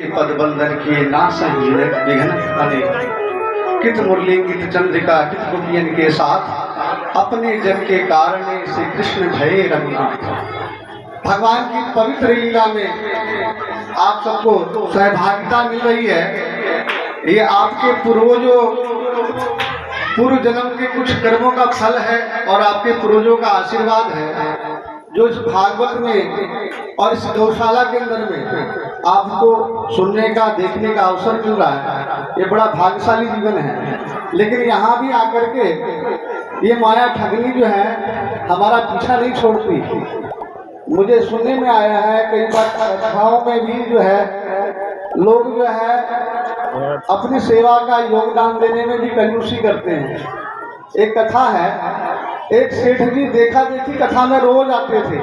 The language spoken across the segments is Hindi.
पदबंधन किए ना सही विघ्न अने कित मुरली कित चंद्रिका कित गोपियन के साथ अपने जन के कारण श्री कृष्ण भये रघुनाथ। भगवान की पवित्र लीला में आप सबको सहभागिता मिल रही है। ये आपके पूर्व जन्म के कुछ कर्मों का फल है और आपके पूर्वजों का आशीर्वाद है जो इस भागवत में और इस गौशाला के अंदर में आपको सुनने का देखने का अवसर मिल रहा है। ये बड़ा भाग्यशाली जीवन है। लेकिन यहाँ भी आकर के ये माया ठगनी जो है हमारा पीछा नहीं छोड़ती। मुझे सुनने में आया है कई बार कथाओं में भी जो है लोग जो है अपनी सेवा का योगदान देने में भी कंजूसी करते हैं। एक कथा है, एक सेठ जी देखा देखी कथा में रोज आते थे।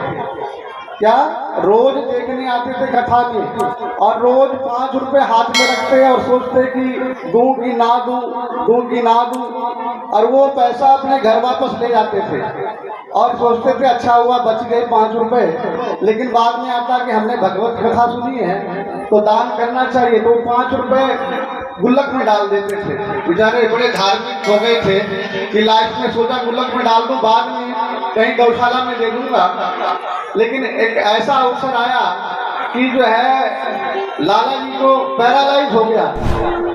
क्या रोज देखने आते थे कथा में और रोज 5 रुपए हाथ में रखते और सोचते कि दूं कि ना दूं, दूं कि ना दूं, और वो पैसा अपने घर वापस ले जाते थे और सोचते थे अच्छा हुआ बच गए 5 रुपए। लेकिन बाद में आता कि हमने भगवत कथा सुनी है तो दान करना चाहिए, तो 5 रुपए गुल्लक में डाल देते थे। बेचारे बड़े धार्मिक हो गए थे कि लाइफ में सोचा गुल्लक में डाल दूं, बाद में कहीं गौशाला में दे दूंगा। लेकिन एक ऐसा अवसर आया कि जो है लाला जी को पैरालाइज हो गया।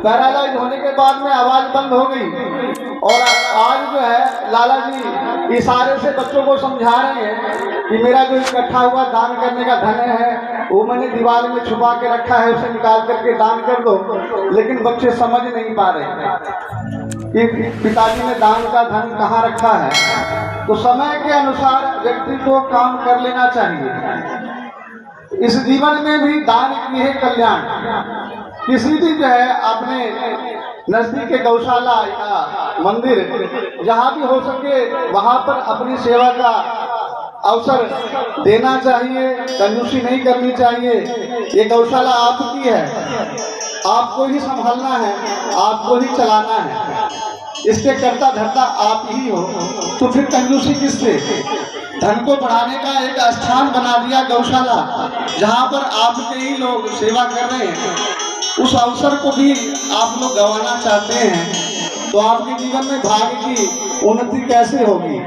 पैरालाइज होने के बाद में आवाज बंद हो गई और आज जो है लाला जी इशारे से बच्चों को समझा रहे हैं कि मेरा जो इकट्ठा हुआ दान करने का धन है वो मैंने दीवार में छुपा के रखा है, उसे निकाल करके दान कर दो। लेकिन बच्चे समझ नहीं पा रहे कि पिताजी ने दान का धन कहाँ रखा है। तो समय के अनुसार व्यक्ति को काम कर लेना चाहिए। इस जीवन में भी दान की है कल्याण। किसी भी जो है अपने नजदीक के गौशाला या मंदिर जहाँ भी हो सके वहाँ पर अपनी सेवा का अवसर देना चाहिए, कंजूसी नहीं करनी चाहिए। ये गौशाला आपकी है, आपको ही संभालना है, आपको ही चलाना है, इसके कर्ता धर्ता आप ही हो, तो फिर कंजूसी किससे। धन को बढ़ाने का एक स्थान बना दिया गौशाला जहाँ पर आपके ही लोग सेवा कर रहे हैं। उस अवसर को भी आप लोग गंवाना चाहते हैं तो आपके जीवन में भाग्य की उन्नति कैसे होगी।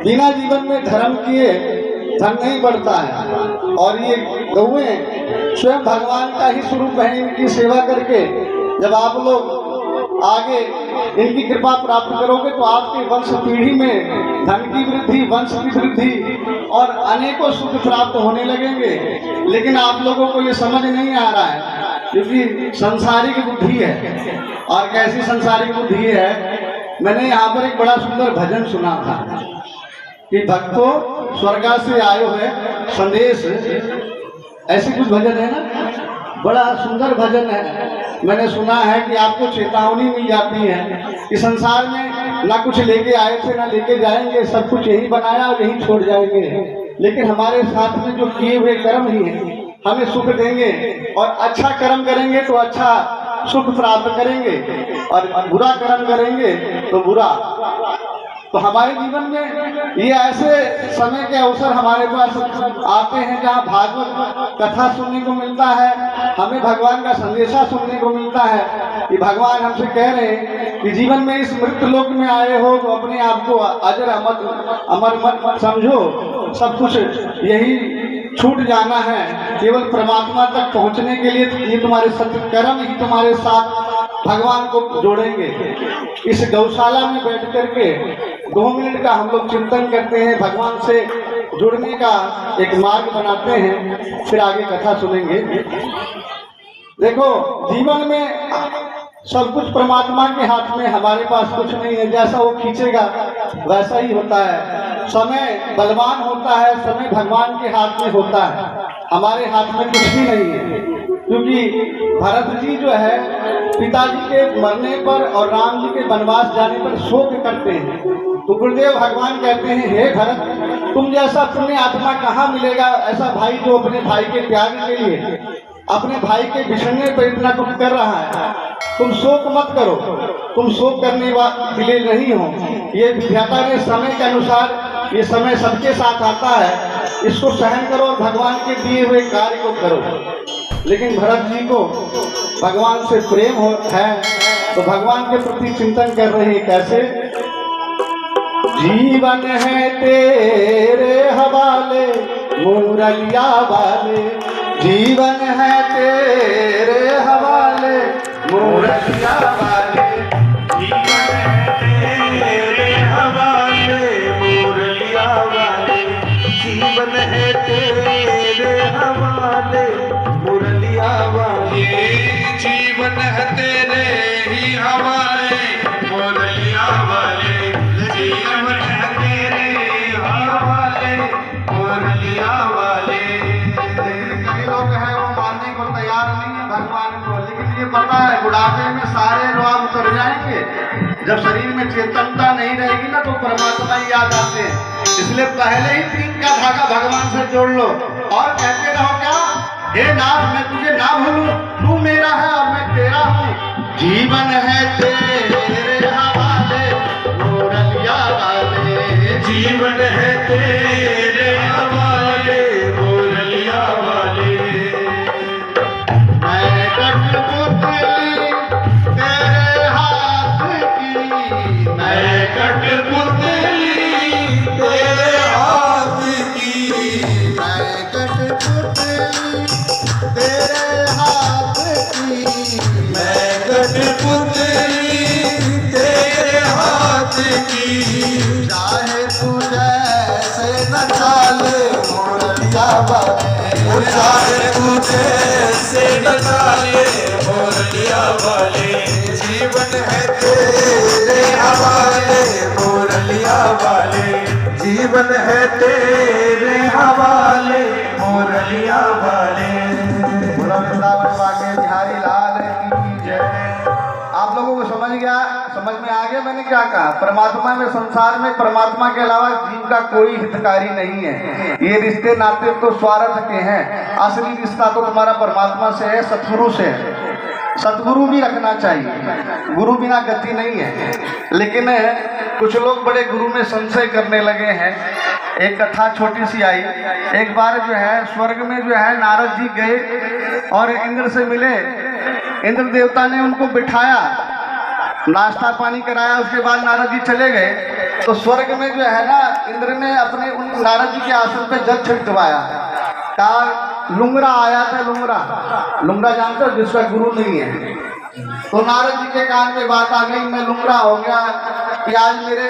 बिना जीवन में धर्म किए धन नहीं बढ़ता है। और ये गौएं स्वयं भगवान का ही स्वरूप है। इनकी सेवा करके जब आप लोग आगे इनकी कृपा प्राप्त करोगे तो आपके वंश पीढ़ी में धन की वृद्धि, वंश की वृद्धि और अनेकों सुख प्राप्त होने लगेंगे। लेकिन आप लोगों को ये समझ नहीं आ रहा है क्योंकि संसारिक बुद्धि है। और कैसी संसारिक बुद्धि है, मैंने यहाँ पर एक बड़ा सुंदर भजन सुना था कि भक्तों स्वर्ग से आयो है संदेश, ऐसे कुछ भजन है ना, बड़ा सुंदर भजन है। मैंने सुना है कि आपको चेतावनी मिल जाती है कि संसार में ना कुछ लेके आए थे ना लेके जाएंगे, सब कुछ यही बनाया और यही छोड़ जाएंगे। लेकिन हमारे साथ में जो किए हुए कर्म ही है हमें सुख देंगे और अच्छा कर्म करेंगे तो अच्छा सुख प्राप्त करेंगे और बुरा कर्म करेंगे तो बुरा। तो हमारे जीवन में ये ऐसे समय के अवसर हमारे पास आते हैं जहाँ भागवत कथा सुनने को मिलता है, हमें भगवान का संदेशा सुनने को मिलता है कि भगवान हमसे कह रहे हैं कि जीवन में इस मृत्यु लोक में आए हो तो अपने आप को अजर अमर मत समझो। सब कुछ यही छूट जाना है, केवल परमात्मा तक पहुँचने के लिए ये तुम्हारे सत्कर्म ही तुम्हारे साथ भगवान को जोड़ेंगे। इस गौशाला में बैठ करके 2 मिनट का हम लोग चिंतन करते हैं, भगवान से जुड़ने का एक मार्ग बनाते हैं, फिर आगे कथा सुनेंगे। देखो जीवन में सब कुछ परमात्मा के हाथ में, हमारे पास कुछ नहीं है। जैसा वो खींचेगा वैसा ही होता है। समय बलवान होता है, समय भगवान के हाथ में होता है, हमारे हाथ में कुछ भी नहीं है। क्योंकि भरत जी जो है पिताजी के मरने पर और राम जी के वनवास जाने पर शोक करते हैं तो गुरुदेव भगवान कहते हैं हे भरत, तुम जैसा पुण्य आत्मा कहाँ मिलेगा, ऐसा भाई जो अपने भाई के त्याग के लिए अपने भाई के बिछड़ने पर इतना कुछ कर रहा है। तुम शोक मत करो, तुम शोक करने के लिए नहीं हो। ये विधाता ने समय के अनुसार, ये समय सबके साथ आता है, इसको सहन करो और भगवान के दिए हुए कार्य को करो। लेकिन भरत जी को भगवान से प्रेम है तो भगवान के प्रति चिंतन कर रहे हैं। कैसे? जीवन है तेरे हवाले मुरलिया वाले, जीवन है तेरे हवाले मुरलिया वाले, जीवन है तेरे हवाले मुरलिया वाले, जीवन है तेरे हवाले मुरलिया वाले, जीवन है तेरे ही हवाले मुरलिया वाले, जीवन है तेरे हवाले मुरलिया वाले। कई लोग हैं वो मानने को तैयार नहीं है भगवान को, लेकिन ये पता है बुढ़ापे में सारे रोग उतर जाएंगे। जब शरीर में चेतनता नहीं रहेगी ना तो परमात्मा ही याद आते हैं। इसलिए पहले ही 3 का धागा भगवान से जोड़ लो और कहते रहो क्या, हे नाथ मैं तुझे ना भूलूं, तू मेरा है और मैं तेरा हूँ। जीवन है तेरे हवाले मुरलिया वाले, जीवन है तेरे हवाले मुरलिया वाले, मैं कठपुतली तेरे हाथ की, मैं कठपुतली तेरे हाथ की, मैं कठपुतली तेरे हाथ की, मैं कठपुतली तेरे हाथ की, चाहे तू जैसे नचा ले मुरलिया वाले, चाहे तुझे से डाले मुरलिया वाले, जीवन है तेरे हवाले मुरलिया वाले, जीवन है तेरे हवाले मुरलिया वाले। बोला वृंदावन वाके बिहारी लाल की जय। आप लोगों को समझ में आ गया मैंने क्या कहा? परमात्मा में, संसार में परमात्मा के अलावा जीव का कोई हितकारी नहीं है। ये रिश्ते नाते तो स्वार्थ के हैं, असली रिश्ता तो तुम्हारा परमात्मा से है, सतगुरु से है। सतगुरु भी रखना चाहिए, गुरु बिना गति नहीं है। लेकिन कुछ लोग बड़े गुरु में संशय करने लगे हैं। एक कथा छोटी सी आई। एक बार जो है स्वर्ग में जो है नारद जी गए और इंद्र से मिले। इंद्र देवता ने उनको बिठाया, नाश्ता पानी कराया, उसके बाद नारद जी चले गए। तो स्वर्ग में जो है ना इंद्र ने अपने उन नारद जी के आसन पे जल छिड़कवाया। कहा लुंगरा आया था, लुंगरा जानते हो जिसका गुरु नहीं है। तो नारद जी के कान में बात आ गई, मैं लुंगरा हो गया कि आज मेरे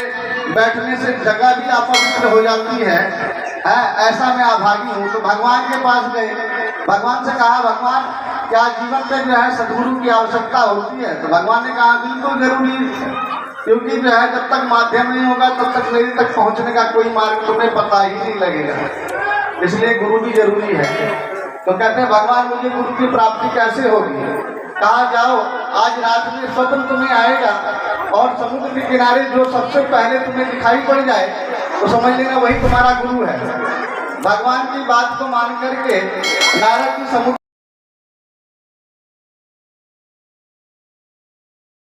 बैठने से जगह भी अपवित्र हो जाती है, ऐसा मैं अभागी हूँ। तो भगवान के पास गए, भगवान से कहा भगवान क्या जीवन में जो है सदगुरु की आवश्यकता होती है? तो भगवान ने कहा बिल्कुल जरूरी, क्योंकि जो है जब तक माध्यम नहीं होगा तब तक मेरे तक पहुँचने का कोई मार्ग तुम्हें पता ही नहीं लगेगा। इसलिए गुरु भी जरूरी है। तो कहते हैं भगवान मुझे गुरु की प्राप्ति कैसे होगी? कहा जाओ आज रात में स्वप्न तुम्हें आएगा और समुद्र के किनारे जो सबसे पहले तुम्हें दिखाई पड़ जाए तो समझ लेना वही तुम्हारा गुरु है। भगवान की बात को मान करके नारद जी समुद्र